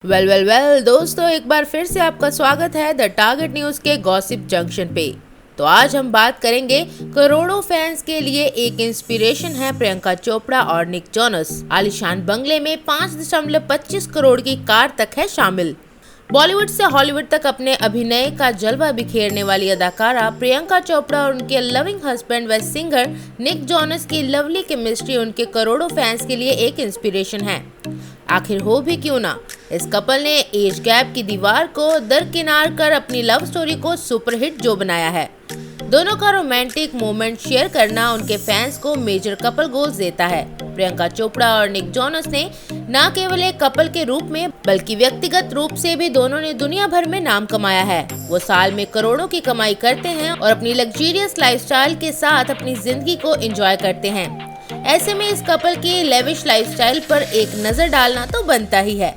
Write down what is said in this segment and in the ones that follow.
Well दोस्तों, एक बार फिर से आपका स्वागत है द टारगेट न्यूज के गॉसिप जंक्शन पे। तो आज हम बात करेंगे करोड़ों फैंस के लिए एक इंस्पिरेशन है प्रियंका चोपड़ा और निक जोनस। आलीशान बंगले में 5.25 करोड़ की कार तक है शामिल। बॉलीवुड से हॉलीवुड तक अपने अभिनय का जलवा बिखेरने वाली अदाकारा प्रियंका चोपड़ा और उनके लविंग हस्बैंड व सिंगर निक जोनस की लवली केमिस्ट्री उनके करोड़ों फैंस के लिए एक इंस्पिरेशन है। आखिर हो भी क्यों ना, इस कपल ने एज गैप की दीवार को दरकिनार कर अपनी लव स्टोरी को सुपरहिट जो बनाया है। दोनों का रोमांटिक मोमेंट शेयर करना उनके फैंस को मेजर कपल गोल्स देता है। प्रियंका चोपड़ा और निक जोनस ने न केवल एक कपल के रूप में बल्कि व्यक्तिगत रूप से भी दोनों ने दुनिया भर में नाम कमाया है। वो साल में करोड़ों की कमाई करते हैं और अपनी लग्जरियस लाइफस्टाइल के साथ अपनी जिंदगी को एंजॉय करते हैं। ऐसे में इस कपल की लेविश लाइफस्टाइल पर एक नजर डालना तो बनता ही है।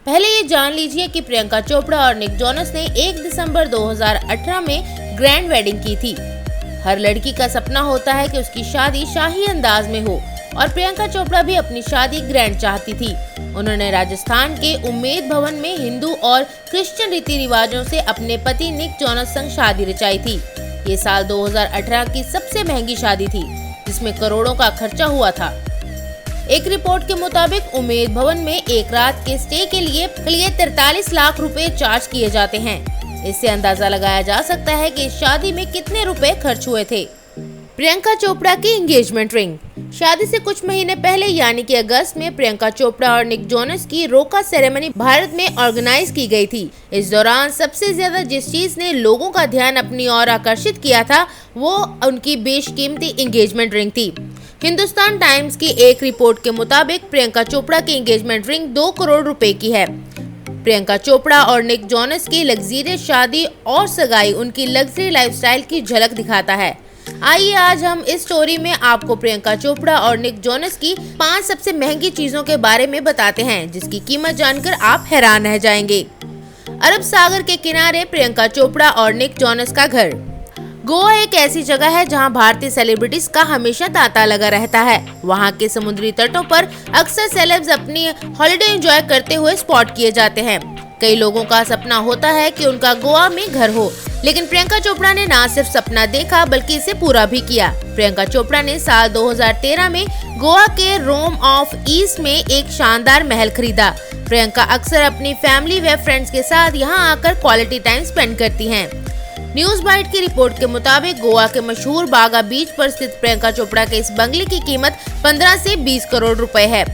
पहले ये जान लीजिए कि प्रियंका चोपड़ा और निक जोनस ने 1 दिसंबर 2018 में ग्रैंड वेडिंग की थी। हर लड़की का सपना होता है कि उसकी शादी शाही अंदाज में हो और प्रियंका चोपड़ा भी अपनी शादी ग्रैंड चाहती थी। उन्होंने राजस्थान के उम्मेद भवन में हिंदू और क्रिश्चियन रीति रिवाजों से अपने पति निक जोनस संग शादी रचाई थी। ये साल 2018 की सबसे महंगी शादी थी, जिसमें करोड़ों का खर्चा हुआ था। एक रिपोर्ट के मुताबिक उम्मेद भवन में एक रात के स्टे के लिए 43 लाख रुपए चार्ज किए जाते हैं। इससे अंदाजा लगाया जा सकता है कि इस शादी में कितने रुपए खर्च हुए थे। प्रियंका चोपड़ा की एंगेजमेंट रिंग। शादी से कुछ महीने पहले यानी कि अगस्त में प्रियंका चोपड़ा और निक जोनस की रोका सेरेमनी भारत में ऑर्गेनाइज की गई थी। इस दौरान सबसे ज्यादा जिस चीज ने लोगों का ध्यान अपनी ओर आकर्षित किया था वो उनकी बेशकीमती एंगेजमेंट रिंग थी। हिंदुस्तान टाइम्स की एक रिपोर्ट के मुताबिक प्रियंका चोपड़ा की एंगेजमेंट रिंग 2 करोड़ रुपए की है। प्रियंका चोपड़ा और निक जोनस की लग्जरियस शादी और सगाई उनकी लग्जरी लाइफस्टाइल की झलक दिखाता है। आइए आज हम इस स्टोरी में आपको प्रियंका चोपड़ा और निक जोनस की 5 सबसे महंगी चीजों के बारे में बताते हैं, जिसकी कीमत जानकर आप हैरान रह जाएंगे। अरब सागर के किनारे प्रियंका चोपड़ा और निक जोनस का घर। गोवा एक ऐसी जगह है जहां भारतीय सेलिब्रिटीज का हमेशा तांता लगा रहता है। वहां के समुद्री तटों पर अक्सर सेलेब्स अपनी हॉलिडे एंजॉय करते हुए स्पॉट किए जाते हैं। कई लोगों का सपना होता है कि उनका गोवा में घर हो, लेकिन प्रियंका चोपड़ा ने न सिर्फ सपना देखा बल्कि इसे पूरा भी किया। प्रियंका चोपड़ा ने साल 2013 में गोवा के रोम ऑफ ईस्ट में एक शानदार महल खरीदा। प्रियंका अक्सर अपनी फैमिली व फ्रेंड्स के साथ यहां आकर क्वालिटी टाइम स्पेंड करती हैं। न्यूज बाइट की रिपोर्ट के मुताबिक गोवा के मशहूर बागा बीच पर स्थित प्रियंका चोपड़ा के इस बंगले की कीमत 15 से 20 करोड़ रुपए है।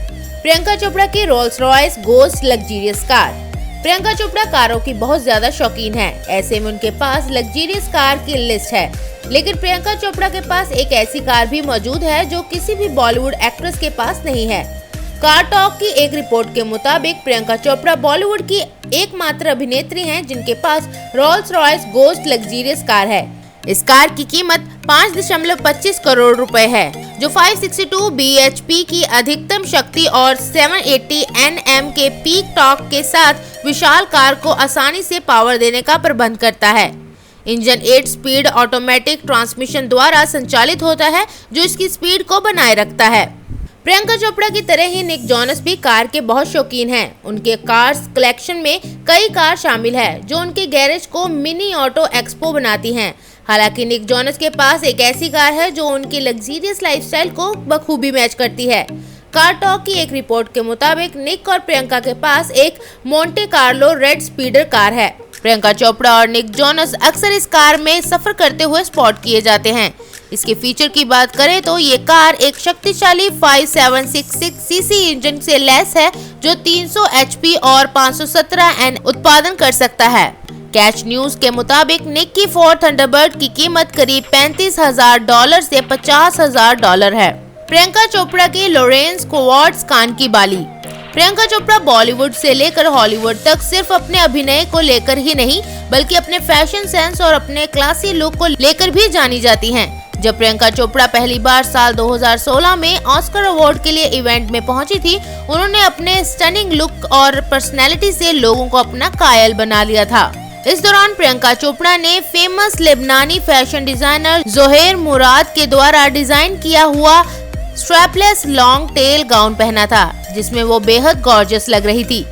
प्रियंका चोपड़ा की roles Royce Ghost luxurious car. Priyanka Chopra कारों की बहुत ज्यादा शौकीन है। ऐसे में उनके पास लग्जरियस कार की लिस्ट है, लेकिन प्रियंका चोपड़ा के पास एक ऐसी कार भी मौजूद है जो किसी भी बॉलीवुड एक्ट्रेस के पास नहीं है। कार टॉक की एक रिपोर्ट के मुताबिक प्रियंका चोपड़ा बॉलीवुड की एकमात्र अभिनेत्री हैं जिनके पास Rolls Royce Ghost luxurious car है। इस कार की कीमत 5.25 करोड़ रुपए है, जो 562 bhp की अधिकतम शक्ति और 780 Nm के पीक टॉर्क के साथ विशाल कार को आसानी से पावर देने का प्रबंध करता है। इंजन 8 स्पीड ऑटोमेटिक ट्रांसमिशन द्वारा संचालित होता है, जो इसकी स्पीड को बनाए रखता है। प्रियंका चोपड़ा की तरह ही निक जोनस भी कार के बहुत शौकीन हैं। उनके कार्स कलेक्शन में कई कार शामिल है जो उनके गैरेज को मिनी ऑटो एक्सपो बनाती हैं। हालांकि निक जोनस के पास एक ऐसी कार है जो उनकी लग्जरियस लाइफस्टाइल को बखूबी मैच करती है। कार टॉक की एक रिपोर्ट के मुताबिक निक और प्रियंका के पास एक मोंटे कार्लो रेड स्पीडर कार है। प्रियंका चोपड़ा और निक जोनस अक्सर इस कार में सफर करते हुए स्पॉट किए जाते हैं। इसके फीचर की बात करें तो ये कार एक शक्तिशाली 5766 सीसी इंजन से लैस है, जो 300 HP और 517 N उत्पादन कर सकता है। कैच न्यूज के मुताबिक निक की फोर्ड थंडरबर्ड की कीमत करीब $35,000 से $50,000 है। प्रियंका चोपड़ा की लॉरेंस क्वार्ट्ज कान की बाली। प्रियंका चोपड़ा बॉलीवुड से लेकर हॉलीवुड तक सिर्फ अपने अभिनय को लेकर ही नहीं बल्कि अपने फैशन सेंस और अपने क्लासी लुक को लेकर भी जानी जाती हैं। जब प्रियंका चोपड़ा पहली बार साल 2016 में ऑस्कर अवार्ड के लिए इवेंट में पहुंची थी, उन्होंने अपने स्टनिंग लुक और पर्सनैलिटी से लोगों को अपना कायल बना लिया था। इस दौरान प्रियंका चोपड़ा ने फेमस लेबनानी फैशन डिजाइनर जोहेर मुराद के द्वारा डिजाइन किया हुआ स्ट्रैपलेस लॉन्ग टेल गाउन पहना था, जिसमें वो बेहद गॉर्जियस लग रही थी।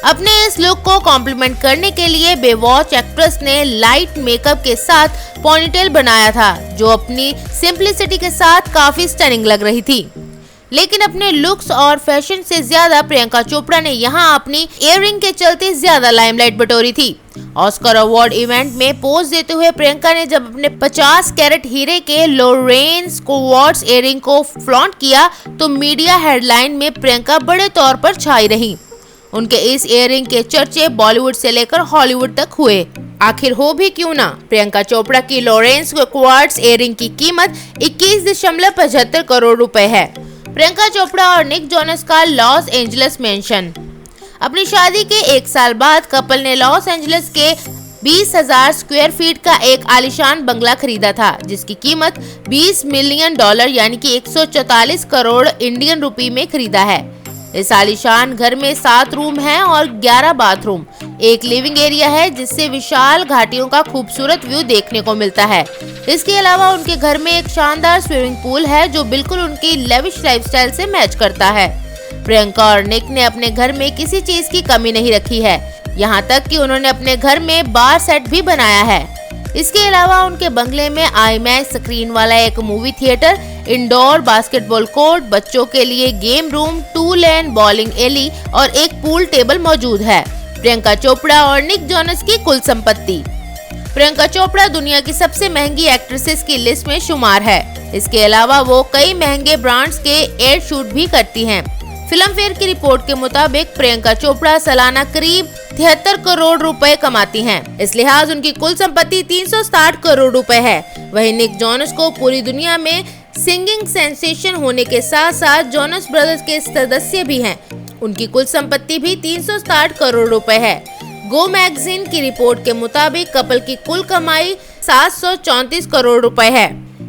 अपने इस लुक को कॉम्प्लीमेंट करने के लिए बेवॉच एक्ट्रेस ने लाइट मेकअप के साथ पोनीटेल बनाया था, जो अपनी सिंपलिसिटी के साथ काफी स्टनिंग लग रही थी। लेकिन अपने लुक्स और फैशन से ज्यादा प्रियंका चोपड़ा ने यहाँ अपनी इयररिंग के चलते ज्यादा लाइमलाइट बटोरी थी। ऑस्कर अवार्ड इवेंट में पोज देते हुए प्रियंका ने जब अपने 50 कैरेट हीरे के लॉरेंस क्वार्ट्ज इयररिंग को फ्लॉन्ट किया तो मीडिया हेडलाइन में प्रियंका बड़े तौर पर छाई रही। उनके इस इयररिंग के चर्चे बॉलीवुड से लेकर हॉलीवुड तक हुए। आखिर हो भी क्यों ना, प्रियंका चोपड़ा की लॉरेंस क्वार्ट्ज इयररिंग की कीमत 21.75 करोड़ रुपए है। प्रियंका चोपड़ा और निक जोनस का लॉस एंजलिस मेंशन। अपनी शादी के 1 साल बाद कपल ने लॉस एंजलिस के 20,000 स्क्वायर फीट का एक आलीशान बंगला खरीदा था, जिसकी कीमत $20 मिलियन यानी कि 144 करोड़ इंडियन रुपए में खरीदा है। इस आलीशान घर में 7 रूम हैं और 11 बाथरूम, एक लिविंग एरिया है जिससे विशाल घाटियों का खूबसूरत व्यू देखने को मिलता है। इसके अलावा उनके घर में एक शानदार स्विमिंग पूल है जो बिल्कुल उनकी लेविश लाइफस्टाइल से मैच करता है। प्रियंका और निक ने अपने घर में किसी चीज की कमी नहीं रखी है, यहाँ तक कि उन्होंने अपने घर में बार सेट भी बनाया है। इसके अलावा उनके बंगले में आईमैक्स स्क्रीन वाला एक movie theatre, indoor basketball court, बच्चों के लिए गेम रूम, 2 लेन बॉलिंग एली और एक पूल टेबल मौजूद है। प्रियंका चोपड़ा और निक जोनस की कुल संपत्ति। प्रियंका चोपड़ा दुनिया की सबसे महंगी एक्ट्रेसेस की लिस्ट में शुमार है। इसके अलावा वो कई महंगे ब्रांड्स के एड शूट भी करती हैं। फिल्म फेयर की रिपोर्ट के मुताबिक प्रियंका चोपड़ा सालाना करीब 73 करोड़ रुपए कमाती हैं। इस लिहाज उनकी कुल संपत्ति 360 करोड़ रुपए है। वहीं निक जोनस को पूरी दुनिया में सिंगिंग सेंसेशन होने के साथ साथ जोनस ब्रदर्स के सदस्य भी हैं। उनकी कुल संपत्ति भी 360 करोड़ रुपए है। गो मैगजीन की रिपोर्ट के मुताबिक कपल की कुल कमाई 734 करोड़ रुपए है।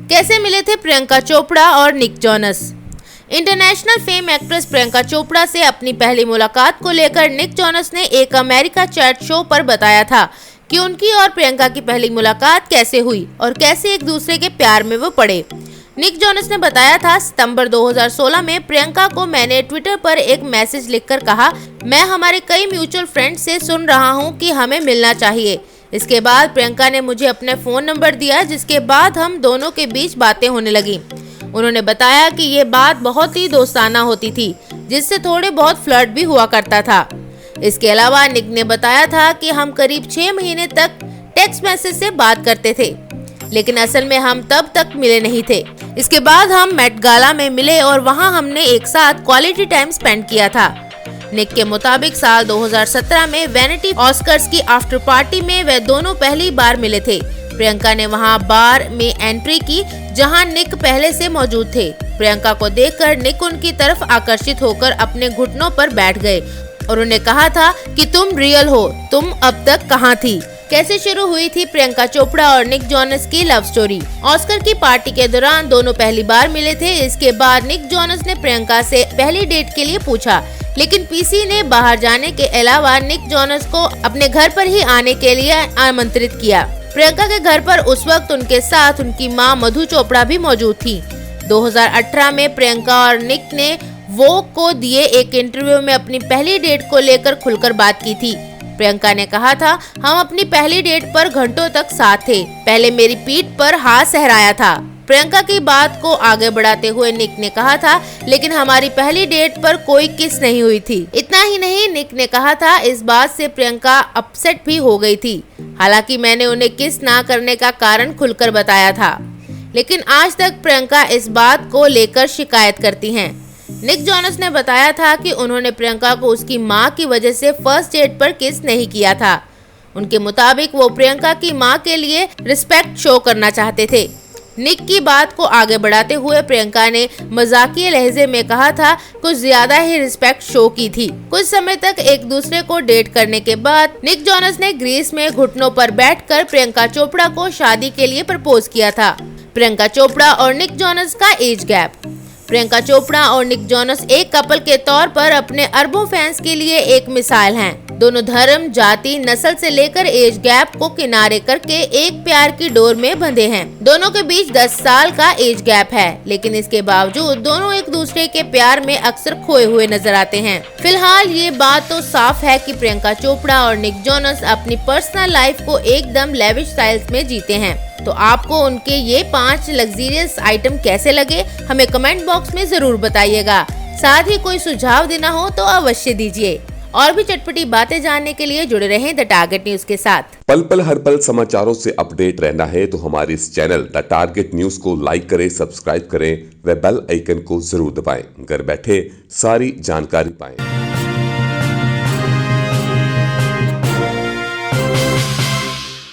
कैसे मिले थे प्रियंका चोपड़ा और Nick Jonas? International fame actress Priyanka Chopra से अपनी पहली मुलाकात को लेकर निक जोनस ने एक अमेरिका चैट शो पर बताया था कि उनकी और प्रियंका की पहली मुलाकात कैसे हुई और कैसे एक दूसरे के प्यार में वो पड़े। निक जोनस ने बताया था, सितंबर 2016 में प्रियंका को मैंने ट्विटर पर एक मैसेज लिखकर कहा, मैं हमारे कई म्यूचुअल फ्रेंड से सुन रहा हूँ कि हमें मिलना चाहिए। इसके बाद प्रियंका ने मुझे अपना फोन नंबर दिया, जिसके बाद हम दोनों के बीच बातें होने लगी। उन्होंने बताया कि ये बात बहुत ही दोस्ताना होती थी, जिससे थोड़े बहुत फ्लर्ट भी हुआ करता था। इसके अलावा निक ने बताया था कि हम करीब 6 महीने तक टेक्स्ट मैसेज से बात करते थे, लेकिन असल में हम तब तक मिले नहीं थे। इसके बाद हम मेट गाला में मिले और वहां हमने एक साथ क्वालिटी टाइम स्पेंड किया था। निक के मुताबिक साल 2017 में वैनिटी ऑस्कर्स की आफ्टर पार्टी में वे दोनों पहली बार मिले थे। प्रियंका ने वहां बार में एंट्री की जहां निक पहले से मौजूद थे। प्रियंका को देखकर निक उनकी तरफ आकर्षित होकर अपने घुटनों पर बैठ गए और उन्हें कहा था कि तुम रियल हो, तुम अब तक कहाँ थी। कैसे शुरू हुई थी प्रियंका चोपड़ा और निक जोनस की लव स्टोरी? ऑस्कर की पार्टी के दौरान दोनों पहली बार मिले थे। इसके बाद निक जोनस ने प्रियंका से पहली डेट के लिए पूछा, लेकिन पीसी ने बाहर जाने के अलावा निक जोनस को अपने घर पर ही आने के लिए आमंत्रित किया। प्रियंका के घर पर उस वक्त उनके साथ उनकी मां मधु चोपड़ा भी मौजूद थी। 2018 में प्रियंका और निक ने वोग को दिए एक इंटरव्यू में अपनी पहली डेट को लेकर खुलकर बात की थी। प्रियंका ने कहा था, हम अपनी पहली डेट पर घंटों तक साथ थे, पहले मेरी पीठ पर हाथ सहराया था। प्रियंका की बात को आगे बढ़ाते हुए निक ने कहा था, लेकिन हमारी पहली डेट पर कोई किस नहीं हुई थी। इतना ही नहीं, निक ने कहा था, इस बात से प्रियंका अपसेट भी हो गई थी। हालांकि मैंने उन्हें किस ना करने का कारण खुलकर बताया था, लेकिन आज तक प्रियंका इस बात को लेकर शिकायत करती हैं। निक जोनस ने बताया था कि उन्होंने प्रियंका को उसकी मां की वजह से फर्स्ट डेट पर किस नहीं किया था। उनके मुताबिक वो प्रियंका की मां के लिए रिस्पेक्ट शो करना चाहते थे। निक की बात को आगे बढ़ाते हुए प्रियंका ने मजाकिया लहजे में कहा था, कुछ ज्यादा ही रिस्पेक्ट शो की थी। कुछ समय तक एक दूसरे को डेट करने के बाद निक जोनस ने ग्रीस में घुटनों पर बैठकर प्रियंका चोपड़ा को शादी के लिए प्रपोज किया था। प्रियंका चोपड़ा और निक जोनस का एज गैप। प्रियंका चोपड़ा और निक जोनस एक कपल के तौर पर अपने अरबों फैंस के लिए एक मिसाल हैं। दोनों धर्म, जाति, नस्ल से लेकर एज गैप को किनारे करके एक प्यार की डोर में बंधे हैं। दोनों के बीच 10 साल का एज गैप है, लेकिन इसके बावजूद दोनों एक दूसरे के प्यार में अक्सर खोए हुए नजर आते हैं। फिलहाल ये बात तो साफ है कि प्रियंका चोपड़ा और निक जोनस अपनी पर्सनल लाइफ को एकदम लेविश स्टाइल्स में जीते हैं। तो आपको उनके ये 5 लग्जरियस आइटम कैसे लगे, हमें कमेंट बॉक्स में जरूर बताइएगा। साथ ही कोई सुझाव देना हो तो अवश्य दीजिए। और भी चटपटी बातें जानने के लिए जुड़े रहें द टारगेट न्यूज के साथ। पल पल हर पल समाचारों से अपडेट रहना है तो हमारे इस चैनल द टारगेट न्यूज को लाइक करें, सब्सक्राइब करें व बेल आइकन को जरूर दबाएं। घर बैठे सारी जानकारी पाएं।